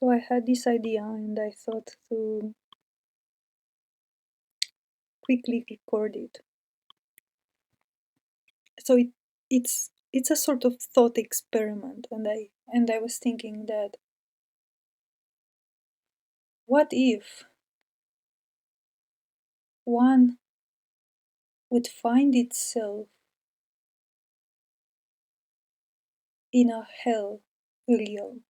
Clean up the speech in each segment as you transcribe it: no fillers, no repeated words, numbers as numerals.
So I had this idea and I thought to quickly record it. So it's a sort of thought experiment, and I was thinking that what if one would find itself in a hell realm,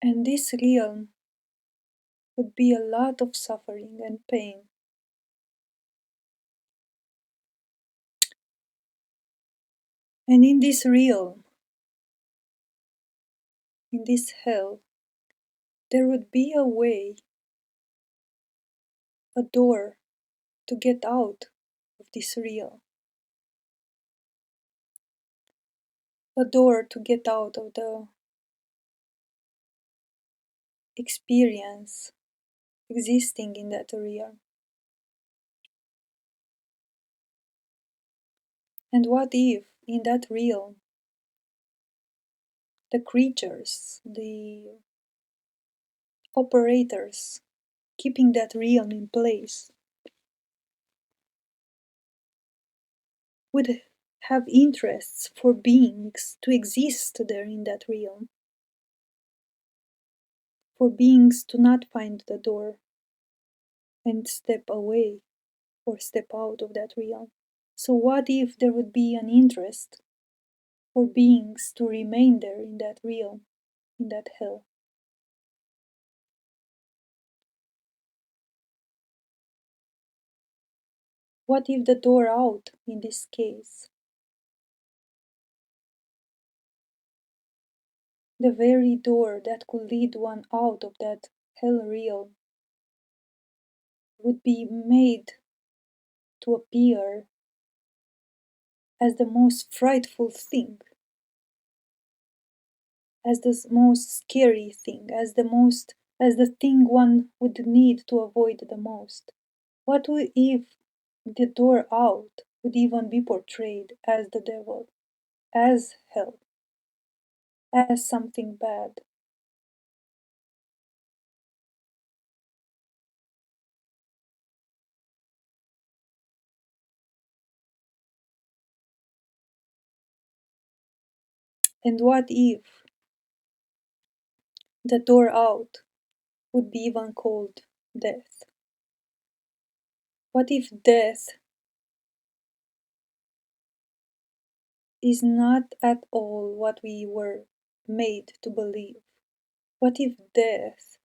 and this realm would be a lot of suffering and pain. And in this realm, in this hell, there would be a way, a door to get out of this realm, a door to get out of the experience existing in that realm. And what if in that realm the creatures, the operators keeping that realm in place would have interests for beings to exist there in that realm, for beings to not find the door and step away or step out of that realm. So, what if there would be an interest for beings to remain there in that realm, in that hell? What if the door out, in this case, the very door that could lead one out of that hell realm, would be made to appear as the most frightful thing, as the most scary thing, as the thing one would need to avoid the most? What if the door out would even be portrayed as the devil, as hell, as something bad? And what if the door out would be even called death? What if death is not at all what we were made to believe? What if death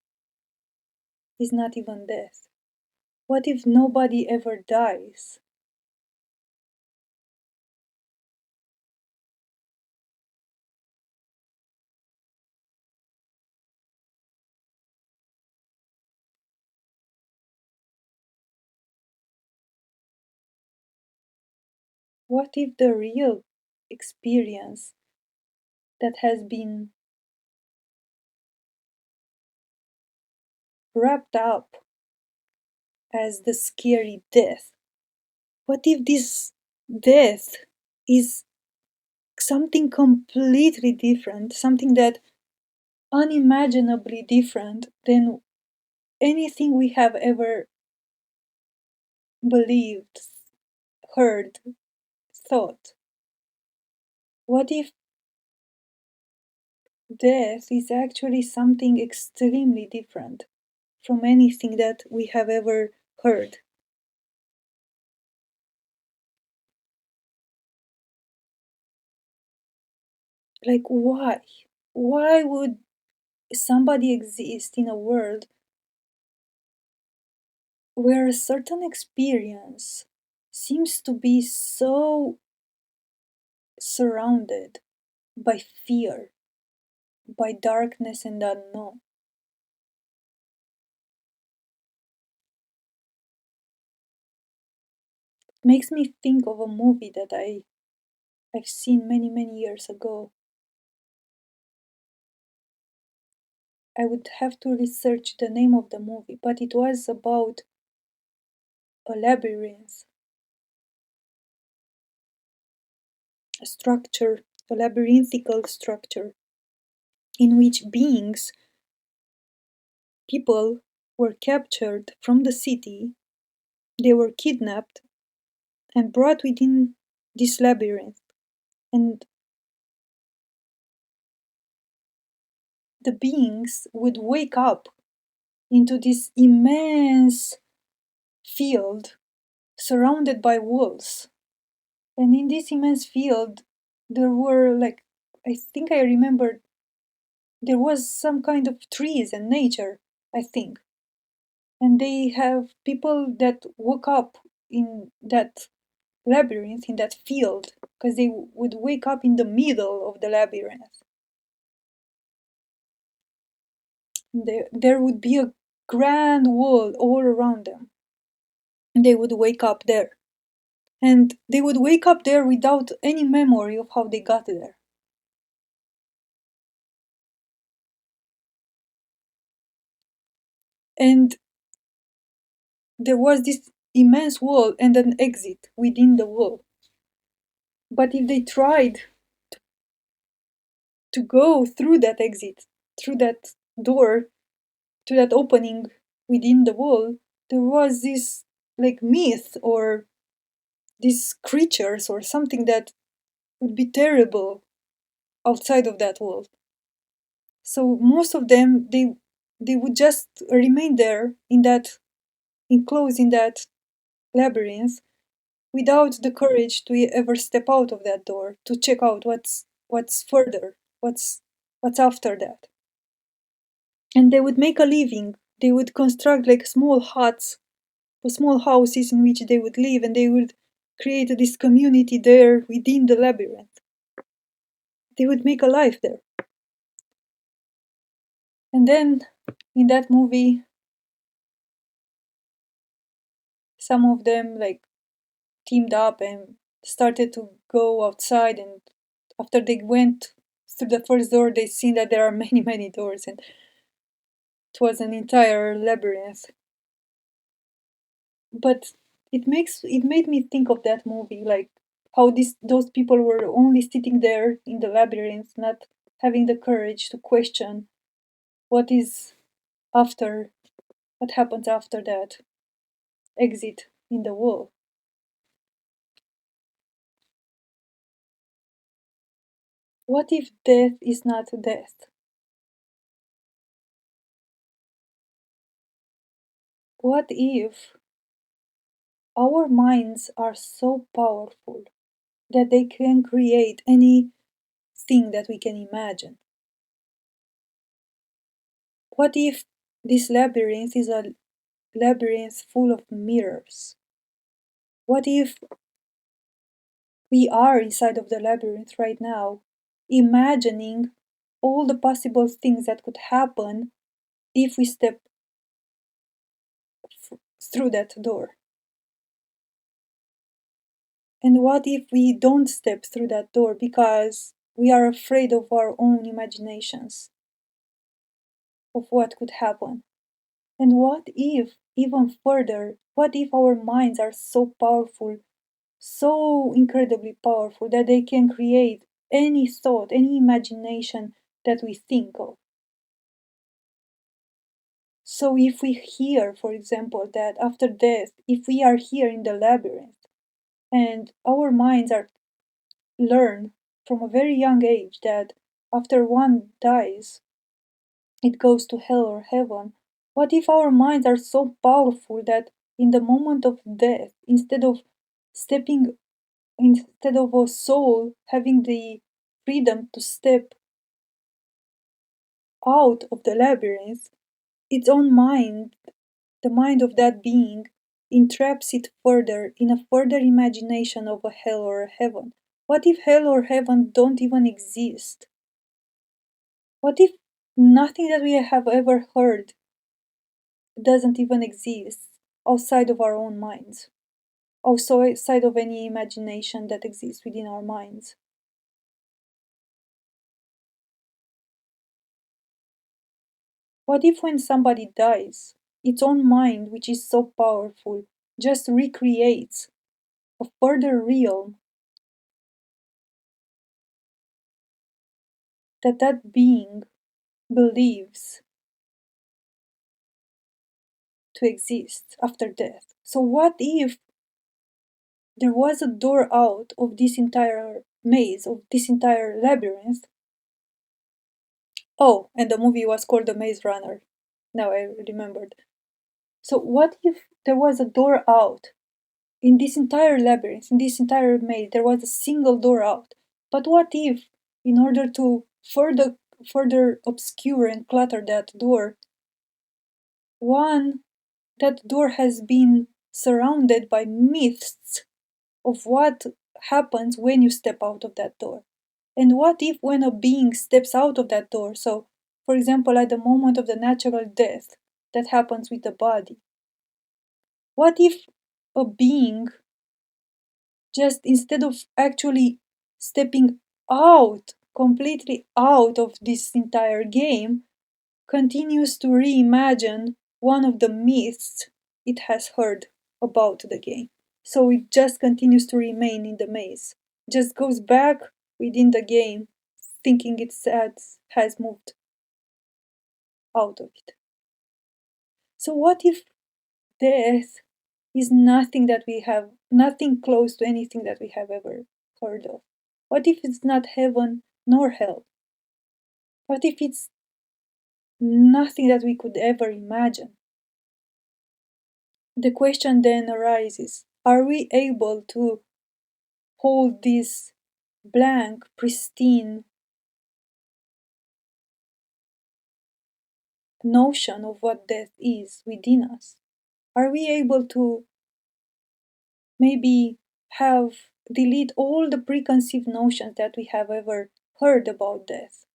is not even death? What if nobody ever dies? What if the real experience that has been wrapped up as the scary death, what if this death is something completely different, something that unimaginably different than anything we have ever believed, heard, thought? What if death is actually something extremely different from anything that we have ever heard? Like, why? Why would somebody exist in a world where a certain experience seems to be so surrounded by fear, by darkness and unknown? It makes me think of a movie that I've seen many, many years ago. I would have to research the name of the movie, but it was about a labyrinth, a structure, a labyrinthical structure in which people, were captured from the city, they were kidnapped and brought within this labyrinth. And the beings would wake up into this immense field surrounded by walls. And in this immense field, there were like, I think I remember, there was some kind of trees and nature, I think. And they have people that woke up in that labyrinth, in that field, because they would wake up in the middle of the labyrinth. There would be a grand wall all around them. They would wake up there. And they would wake up there without any memory of how they got there. And there was this immense wall and an exit within the wall. But if they tried to go through that exit, through that door, to that opening within the wall, there was this like myth or these creatures or something that would be terrible outside of that wall. So most of them they would just remain there in that enclosed in that labyrinth without the courage to ever step out of that door to check out what's further, what's after that. And they would make a living. They would construct like small huts, small houses in which they would live, and they would create this community there within the labyrinth. They would make a life there. And then in that movie, some of them like teamed up and started to go outside, and after they went through the first door they seen that there are many doors, and it was an entire labyrinth. But it made me think of that movie, like how those people were only sitting there in the labyrinth, not having the courage to question what is after, what happens after that exit in the wall. What if death is not death? What if our minds are so powerful that they can create anything that we can imagine? What if this labyrinth is a labyrinth full of mirrors? What if we are inside of the labyrinth right now, imagining all the possible things that could happen if we step through that door? And what if we don't step through that door because we are afraid of our own imaginations of what could happen? And what if, even further, what if our minds are so powerful, so incredibly powerful, that they can create any thought, any imagination that we think of? So, if we hear, for example, that after death, if we are here in the labyrinth and our minds are learn from a very young age that after one dies, it goes to hell or heaven, what if our minds are so powerful that in the moment of death, stepping, instead of a soul having the freedom to step out of the labyrinth, its own mind, the mind of that being, entraps it further in a further imagination of a hell or a heaven? What if hell or heaven don't even exist? What if nothing that we have ever heard doesn't even exist outside of our own minds? Also, outside of any imagination that exists within our minds? What if when somebody dies, its own mind, which is so powerful, just recreates a further realm that that being believes to exist after death. So, what if there was a door out of this entire maze, of this entire labyrinth? Oh, and the movie was called The Maze Runner. Now I remembered. So, what if there was a door out in this entire labyrinth, in this entire maze? There was a single door out. But what if, in order to further obscure and clutter that door, one that door has been surrounded by myths of what happens when you step out of that door. And what if, when a being steps out of that door, so for example, at the moment of the natural death that happens with the body, what if a being, just instead of actually stepping out, completely out of this entire game, continues to reimagine one of the myths it has heard about the game? So it just continues to remain in the maze, just goes back within the game, thinking it has moved out of it. So what if death is nothing that we have, nothing close to anything that we have ever heard of? What if it's not heaven nor hell? What if it's nothing that we could ever imagine? The question then arises, are we able to hold this blank, pristine notion of what death is within us? Are we able to maybe delete all the preconceived notions that we have ever heard about death?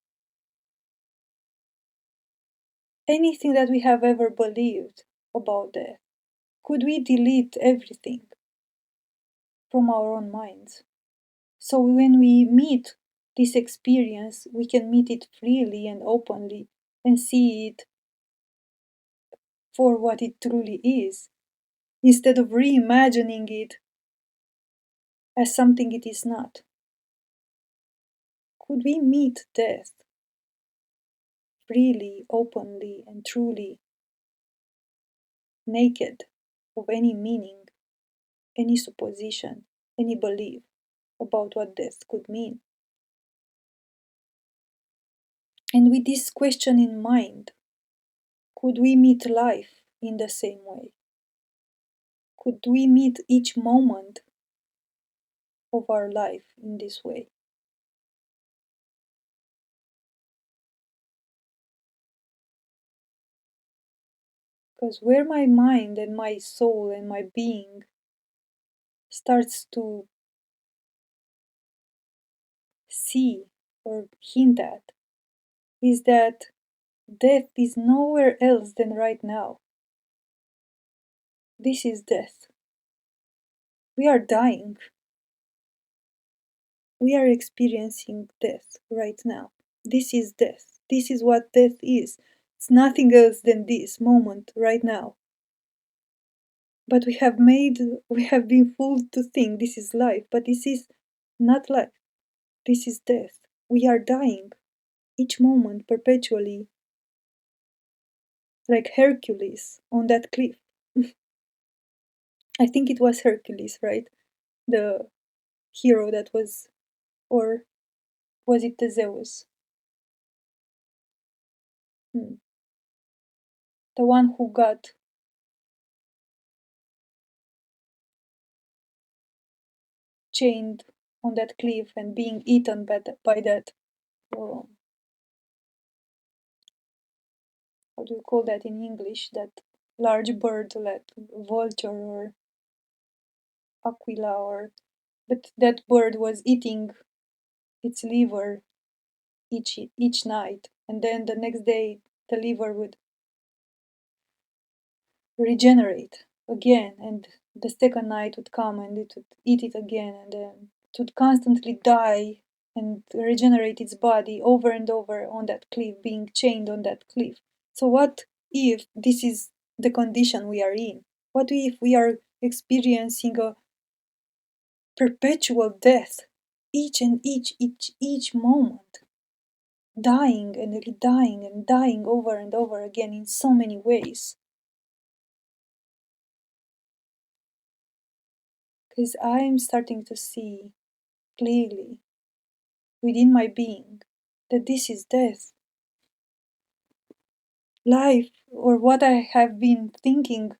Anything that we have ever believed about death? Could we delete everything from our own minds? So when we meet this experience, we can meet it freely and openly and see it for what it truly is, instead of reimagining it as something it is not. Could we meet death freely, openly, and truly, naked of any meaning, any supposition, any belief about what death could mean? And with this question in mind, could we meet life in the same way? Could we meet each moment of our life in this way? Because where my mind and my soul and my being starts to see or hint at is that death is nowhere else than right now. This is death. We are dying. We are experiencing death right now. This is death. This is what death is. It's nothing else than this moment right now. But we have been fooled to think this is life, but this is not life. This is death. We are dying each moment perpetually, like Hercules on that cliff. I think it was Hercules, right? The hero that was, or was it the Zeus? Hmm. The one who got chained on that cliff and being eaten by that, um, how do you call that in English? That large bird, like vulture or aquila, or but that bird was eating its liver each night, and then the next day the liver would regenerate again, and the second night would come and it would eat it again, and then it would constantly die and regenerate its body over and over on that cliff, being chained on that cliff. So what if this is the condition we are in? What if we are experiencing a perpetual death each and each moment? dying and redying and dying over and over again in so many ways. Because I'm starting to see clearly within my being that this is death. Life, or what I have been thinking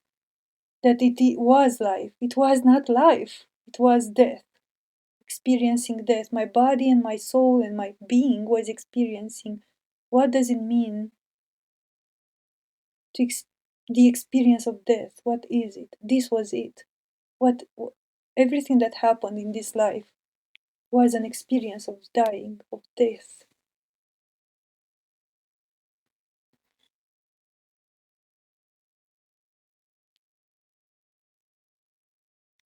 that it was life, it was not life, it was death. Experiencing death. My body and my soul and my being was experiencing what does it mean to the experience of death. What is it? This was it. What everything that happened in this life was an experience of dying, of death.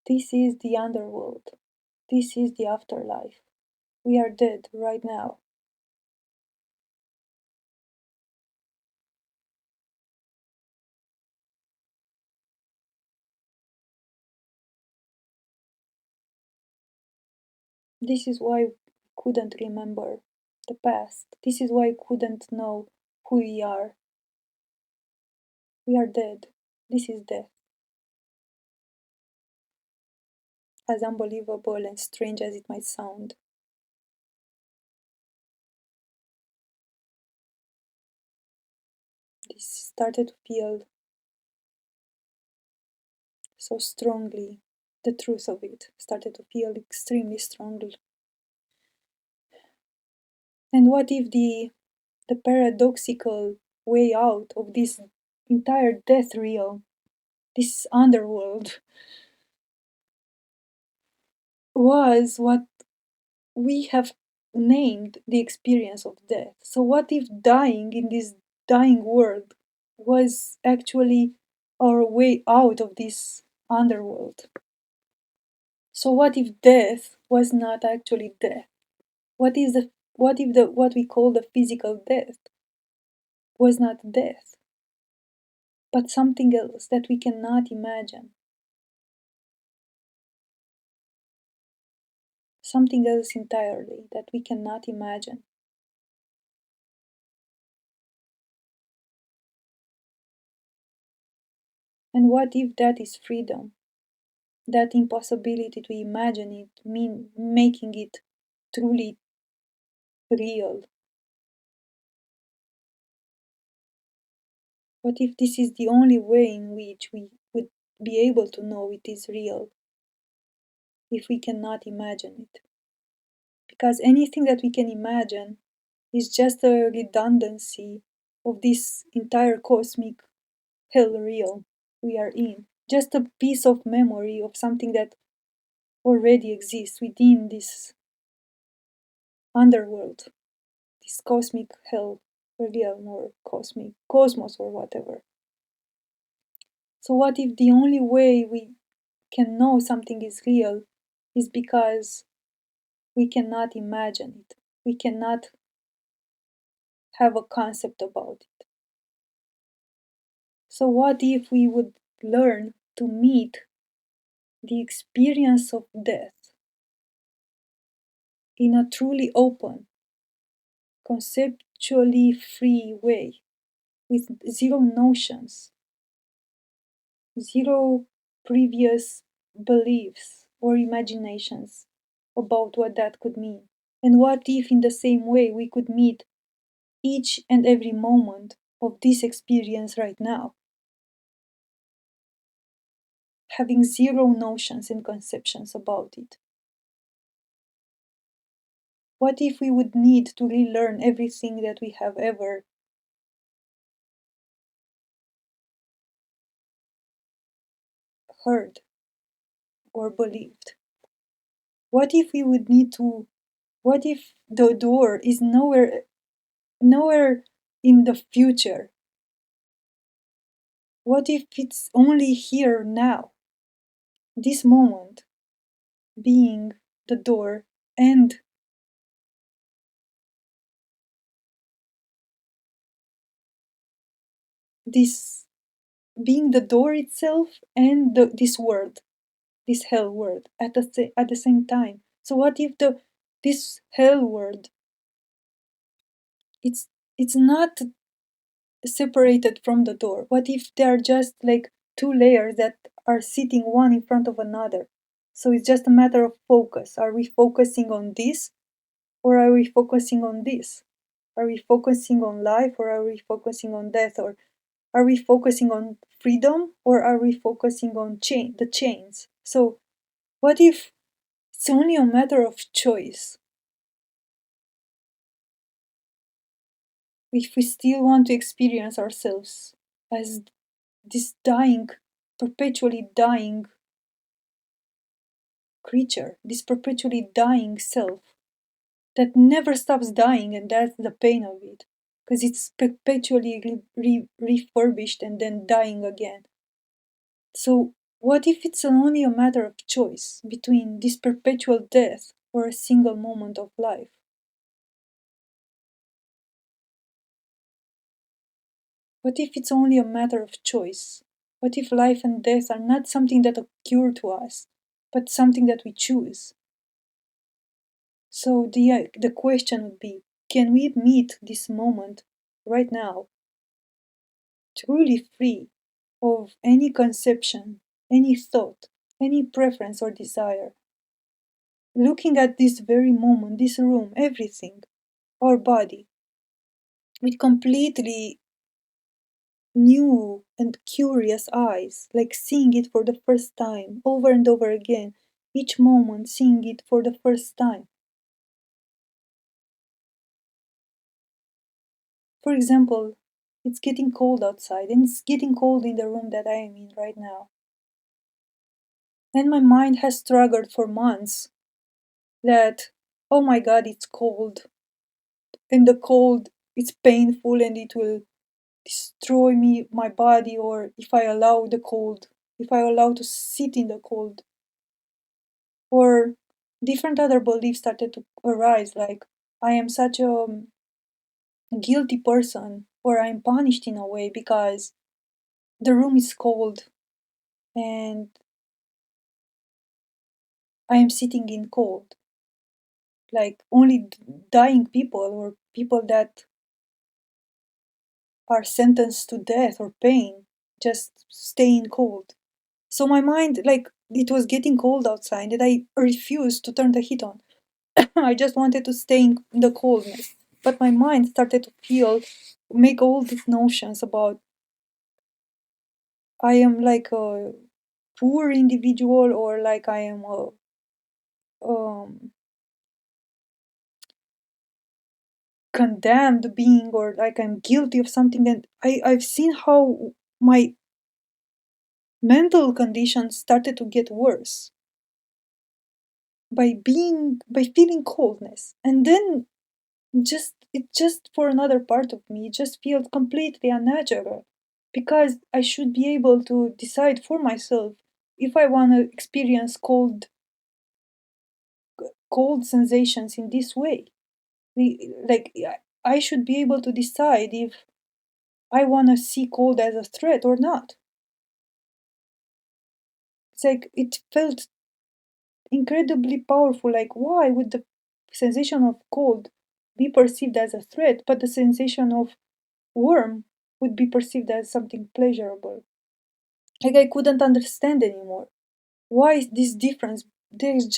This is the underworld. This is the afterlife. We are dead right now. This is why we couldn't remember the past. This is why we couldn't know who we are. We are dead. This is death. As unbelievable and strange as it might sound. This started to feel so strongly. The truth of it started to feel extremely strongly. And what if the paradoxical way out of this entire death realm, this underworld, was what we have named the experience of death? So, what if dying in this dying world was actually our way out of this underworld? So, what if death was not actually death? What if we call the physical death was not death, but something else that we cannot imagine? Something else entirely that we cannot imagine. And what if that is freedom? That impossibility to imagine it, making it truly real. What if this is the only way in which we would be able to know it is real, if we cannot imagine it? Because anything that we can imagine is just a redundancy of this entire cosmic hell realm we are in. Just a piece of memory of something that already exists within this underworld, this cosmic hell realm or cosmic cosmos or whatever. So, what if the only way we can know something is real is because we cannot imagine it? We cannot have a concept about it. So, what if we would learn to meet the experience of death in a truly open, conceptually free way, with zero notions, zero previous beliefs or imaginations about what that could mean? And what if, in the same way, we could meet each and every moment of this experience right now, having zero notions and conceptions about it? What if we would need to relearn everything that we have ever heard or believed? What if we would need to, what if the door is nowhere in the future? What if it's only here now, this moment being the door, and this being the door itself and this world, this hell world at the same time? So what if this hell world it's it's not separated from the door? What if they are just like two layers that are sitting one in front of another? So it's just a matter of focus. Are we focusing on this, or are we focusing on this? Are we focusing on life, or are we focusing on death? Or are we focusing on freedom, or are we focusing on the chains? So what if it's only a matter of choice? If we still want to experience ourselves as this dying, perpetually dying creature, this perpetually dying self that never stops dying, and that's the pain of it, because it's perpetually refurbished and then dying again. So, what if it's only a matter of choice between this perpetual death or a single moment of life? What if it's only a matter of choice? What if life and death are not something that occur to us, but something that we choose? So the question would be, can we meet this moment right now truly free of any conception, any thought, any preference or desire? Looking at this very moment, this room, everything, our body, with completely new and curious eyes, like seeing it for the first time, over and over again, each moment seeing it for the first time. For example, it's getting cold outside, and it's getting cold in the room that I am in right now. And my mind has struggled for months that, oh my god, it's cold, and the cold, it's painful, and it will destroy me, my body, or if I allow the cold, if I allow to sit in the cold. Or different other beliefs started to arise, like I am such a guilty person, or I'm punished in a way because the room is cold and I am sitting in cold. Like only dying people or people that are sentenced to death or pain just stay in cold. So my mind, like, it was getting cold outside and I refused to turn the heat on. I just wanted to stay in the coldness. But my mind started to make all these notions about I am like a poor individual, or like I am a condemned being, or like I'm guilty of something. And I've seen how my mental condition started to get worse by feeling coldness. And then just for another part of me, it just feels completely unnatural, because I should be able to decide for myself if I want to experience cold sensations in this way. Like I should be able to decide if I want to see cold as a threat or not. It's like it felt incredibly powerful. Like, why would the sensation of cold be perceived as a threat, but the sensation of warm would be perceived as something pleasurable? Like, I couldn't understand anymore. Why is this difference? There's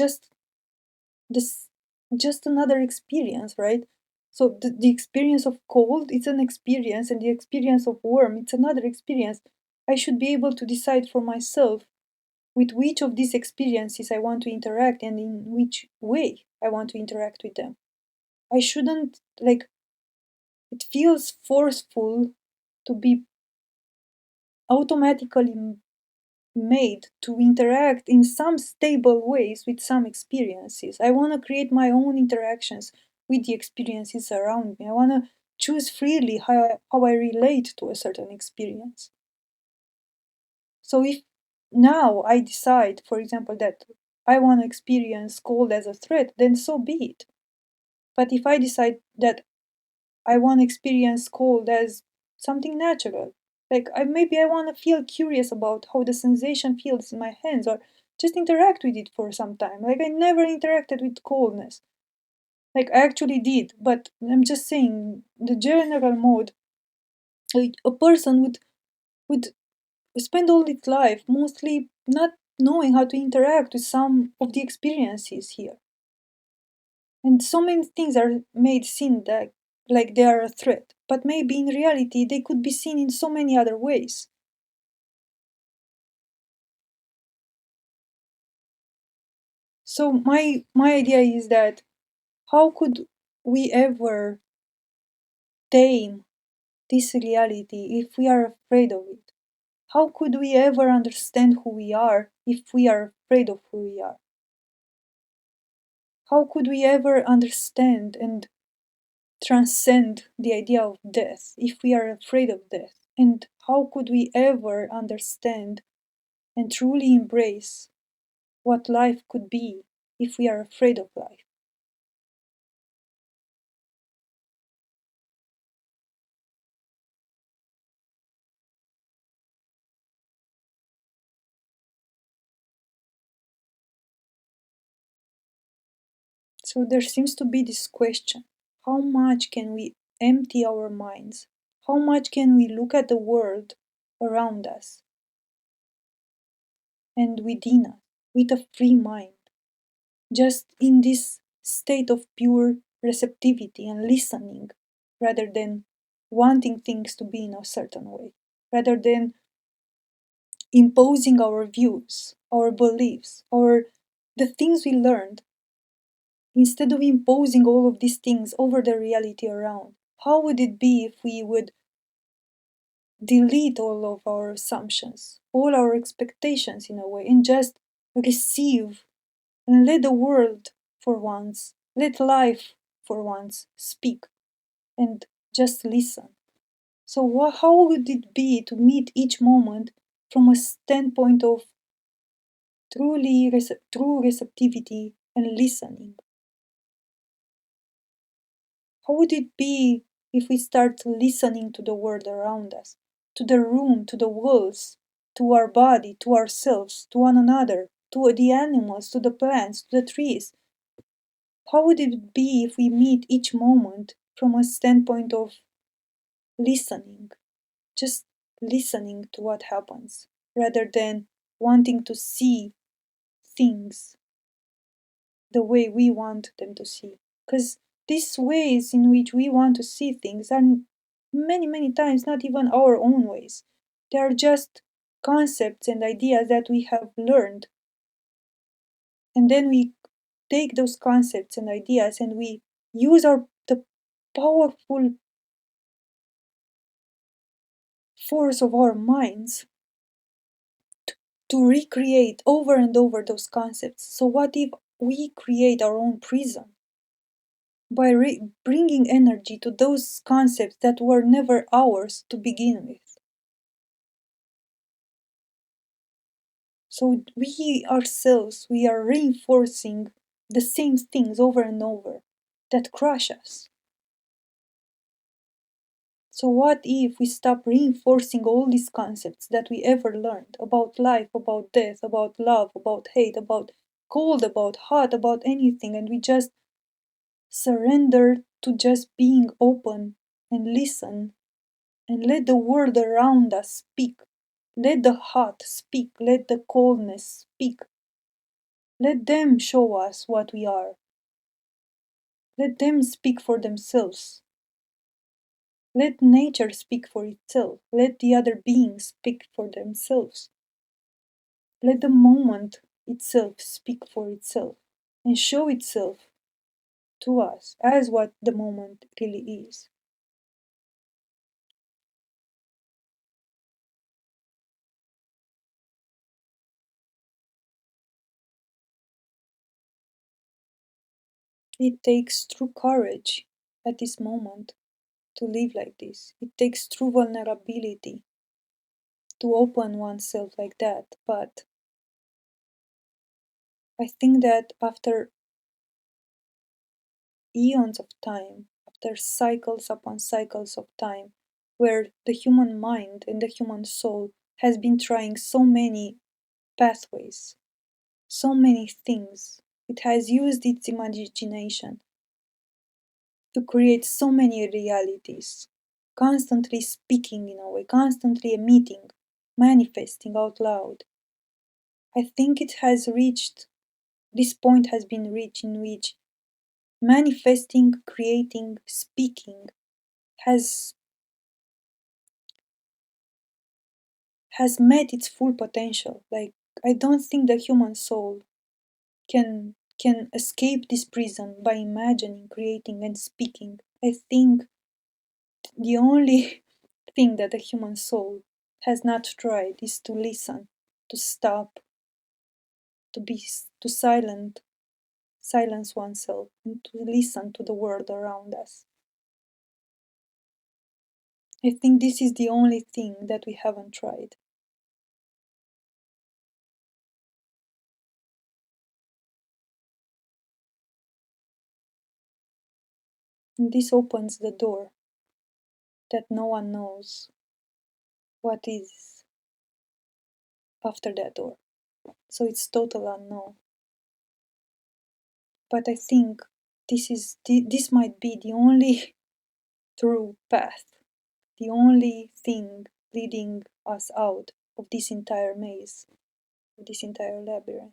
this, just another experience, right? So the experience of cold, it's an experience, and the experience of warm, it's another experience. I should be able to decide for myself with which of these experiences I want to interact and in which way I want to interact with them. I shouldn't, like, it feels forceful to be automatically made to interact in some stable ways with some experiences. I want to create my own interactions with the experiences around me. I want to choose freely how I relate to a certain experience. So if now I decide, for example, that I want to experience cold as a threat, then so be it. But if I decide that I want to experience cold as something natural, like maybe I want to feel curious about how the sensation feels in my hands, or just interact with it for some time. Like I never interacted with coldness. Like I actually did, but I'm just saying the general mode. A person would spend all its life mostly not knowing how to interact with some of the experiences here, and so many things are made seem that like they are a threat, but maybe in reality they could be seen in so many other ways. So my idea is that how could we ever tame this reality if we are afraid of it? How could we ever understand who we are if we are afraid of who we are? How could we ever understand and transcend the idea of death if we are afraid of death? And how could we ever understand and truly embrace what life could be if we are afraid of life? So there seems to be this question: how much can we empty our minds? How much can we look at the world around us and within us with a free mind, just in this state of pure receptivity and listening, rather than wanting things to be in a certain way, rather than imposing our views, our beliefs, or the things we learned, instead of imposing all of these things over the reality around? How would it be if we would delete all of our assumptions, all our expectations in a way, and just receive and let the world for once, let life for once speak and just listen? So, how would it be to meet each moment from a standpoint of true receptivity and listening? How would it be if we start listening to the world around us, to the room, to the walls, to our body, to ourselves, to one another, to the animals, to the plants, to the trees? How would it be if we meet each moment from a standpoint of listening, just listening to what happens, rather than wanting to see things the way we want them to see? Because these ways in which we want to see things are many, many times not even our own ways. They are just concepts and ideas that we have learned. And then we take those concepts and ideas and we use the powerful force of our minds to recreate over and over those concepts. So, what if we create our own prison by bringing energy to those concepts that were never ours to begin with? So, we ourselves, we are reinforcing the same things over and over that crush us. So, what if we stop reinforcing all these concepts that we ever learned about life, about death, about love, about hate, about cold, about hot, about anything, and we just surrender to just being open and listen and let the world around us speak? Let the hot speak, let the coldness speak. Let them show us what we are. Let them speak for themselves. Let nature speak for itself. Let the other beings speak for themselves. Let the moment itself speak for itself and show itself to us as what the moment really is. It takes true courage at this moment to live like this. It takes true vulnerability to open oneself like that. But I think that after eons of time, after cycles upon cycles of time, where the human mind and the human soul has been trying so many pathways, so many things, it has used its imagination, to create so many realities, constantly speaking in a way, constantly emitting, manifesting out loud. I think it has reached, this point has been reached in which manifesting, creating, speaking has met its full potential. Like, I don't think the human soul can escape this prison by imagining, creating, and speaking. I think the only thing that the human soul has not tried is to listen, to stop, to be to silence oneself, and to listen to the world around us. I think this is the only thing that we haven't tried. And this opens the door that no one knows what is after that door. So it's total unknown. But I think this might be the only true path, the only thing leading us out of this entire maze, of this entire labyrinth.